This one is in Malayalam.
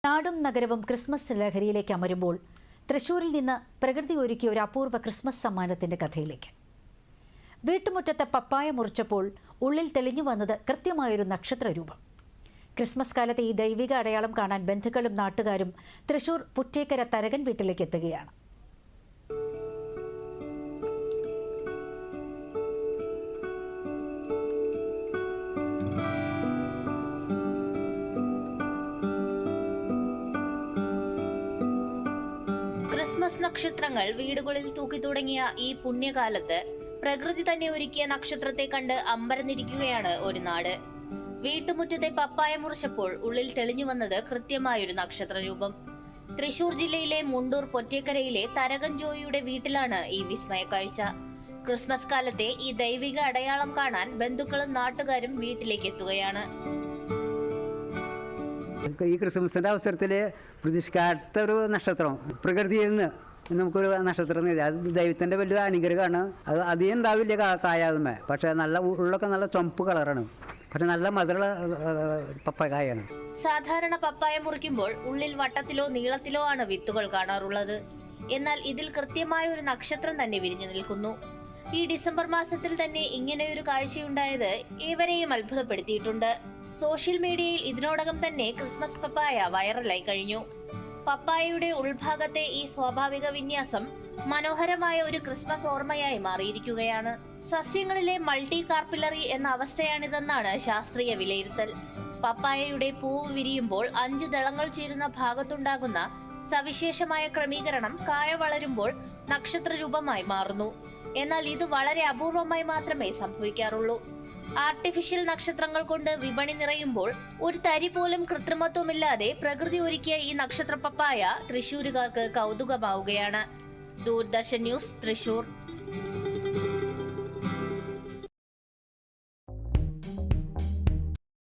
നാടും നഗരവും ക്രിസ്മസ് ലഹരിയിലേക്ക് അമരുമ്പോൾ തൃശൂരിൽ നിന്ന് പ്രകൃതി ഒരുക്കിയ ഒരു അപൂർവ ക്രിസ്മസ് സമ്മാനത്തിന്റെ കഥയിലേക്ക്. വീട്ടുമുറ്റത്ത് പപ്പായ മുറിച്ചപ്പോൾ ഉള്ളിൽ തെളിഞ്ഞു വന്നത് കൃത്യമായൊരു നക്ഷത്രരൂപം. ക്രിസ്മസ് കാലത്തെ ഈ ദൈവിക അടയാളം കാണാൻ ബന്ധുക്കളും നാട്ടുകാരും തൃശൂർ പുറ്റേക്കര തരകൻ വീട്ടിലേക്ക് എത്തുകയാണ്. ക്രിസ്മസ് നക്ഷത്രങ്ങൾ വീടുകളിൽ തൂക്കി തുടങ്ങിയ ഈ പുണ്യകാലത്ത് പ്രകൃതി തന്നെ ഒരുക്കിയ നക്ഷത്രത്തെ കണ്ട് അമ്പരന്നിരിക്കുകയാണ് ഒരു നാട്. വീട്ടുമുറ്റത്തെ പപ്പായ മുറിച്ചപ്പോൾ ഉള്ളിൽ തെളിഞ്ഞു വന്നത് കൃത്യമായൊരു നക്ഷത്ര രൂപം. തൃശൂർ ജില്ലയിലെ മുണ്ടൂർ പൊറ്റേക്കരയിലെ തരകൻ ജോയിയുടെ വീട്ടിലാണ് ഈ വിസ്മയ കാഴ്ച. ക്രിസ്മസ് കാലത്തെ ഈ ദൈവിക അടയാളം കാണാൻ ബന്ധുക്കളും നാട്ടുകാരും വീട്ടിലേക്ക് എത്തുകയാണ്. ഈ ക്രിസ്മസിൻ്റെ അവസരത്തിൽ പ്രതീക്ഷിക്കാത്ത ഒരു നക്ഷത്രം പ്രകൃതിയിൽ നിന്ന് നമുക്കൊരു നക്ഷത്രം അത് ദൈവത്തിൻ്റെ വലിയ അനുഗ്രഹമാണ്. അത് അധികം ഉണ്ടാവില്ല കായാതുമേ, പക്ഷേ നല്ല ഉള്ളൊക്കെ നല്ല ചുമപ്പ് കളറാണ്, പക്ഷെ നല്ല മധുരമുള്ള പപ്പായയാണ്. സാധാരണ പപ്പായ മുറിക്കുമ്പോൾ ഉള്ളിൽ വട്ടത്തിലോ നീളത്തിലോ ആണ് വിത്തുകൾ കാണാറുള്ളത്. എന്നാൽ ഇതിൽ കൃത്യമായ ഒരു നക്ഷത്രം തന്നെ വിരിഞ്ഞു നിൽക്കുന്നു. ഈ ഡിസംബർ മാസത്തിൽ തന്നെ ഇങ്ങനെയൊരു കാഴ്ചയുണ്ടായത് ഏവരെയും അത്ഭുതപ്പെടുത്തിയിട്ടുണ്ട്. സോഷ്യൽ മീഡിയയിൽ ഇതിനോടകം തന്നെ ക്രിസ്മസ് പപ്പായ വൈറലായി കഴിഞ്ഞു. പപ്പായയുടെ ഉൾഭാഗത്തെ ഈ സ്വാഭാവിക വിന്യാസം മനോഹരമായ ഒരു ക്രിസ്മസ് ഓർമ്മയായി മാറിയിരിക്കുകയാണ്. സസ്യങ്ങളിലെ മൾട്ടി കാർപ്പിലറി എന്ന അവസ്ഥയാണിതെന്നാണ് ശാസ്ത്രീയ വിലയിരുത്തൽ. പപ്പായയുടെ പൂവ് വിരിയുമ്പോൾ 5 ദളങ്ങൾ ചേരുന്ന ഭാഗത്തുണ്ടാകുന്ന സവിശേഷമായ ക്രമീകരണം കായ വളരുമ്പോൾ നക്ഷത്ര രൂപമായി മാറുന്നു. എന്നാൽ ഇത് വളരെ അപൂർവമായി മാത്രമേ സംഭവിക്കാറുള്ളൂ. ആർട്ടിഫിഷ്യൽ നക്ഷത്രങ്ങൾ കൊണ്ട് വിപണി നിറയുമ്പോൾ ഒരു തരി പോലും കൃത്രിമത്വമില്ലാതെ പ്രകൃതി ഒരുക്കിയ ഈ നക്ഷത്ര പപ്പായ തൃശൂരുകാർക്ക് കൗതുകമാവുകയാണ്. ദൂരദർശൻ ന്യൂസ്, തൃശൂർ.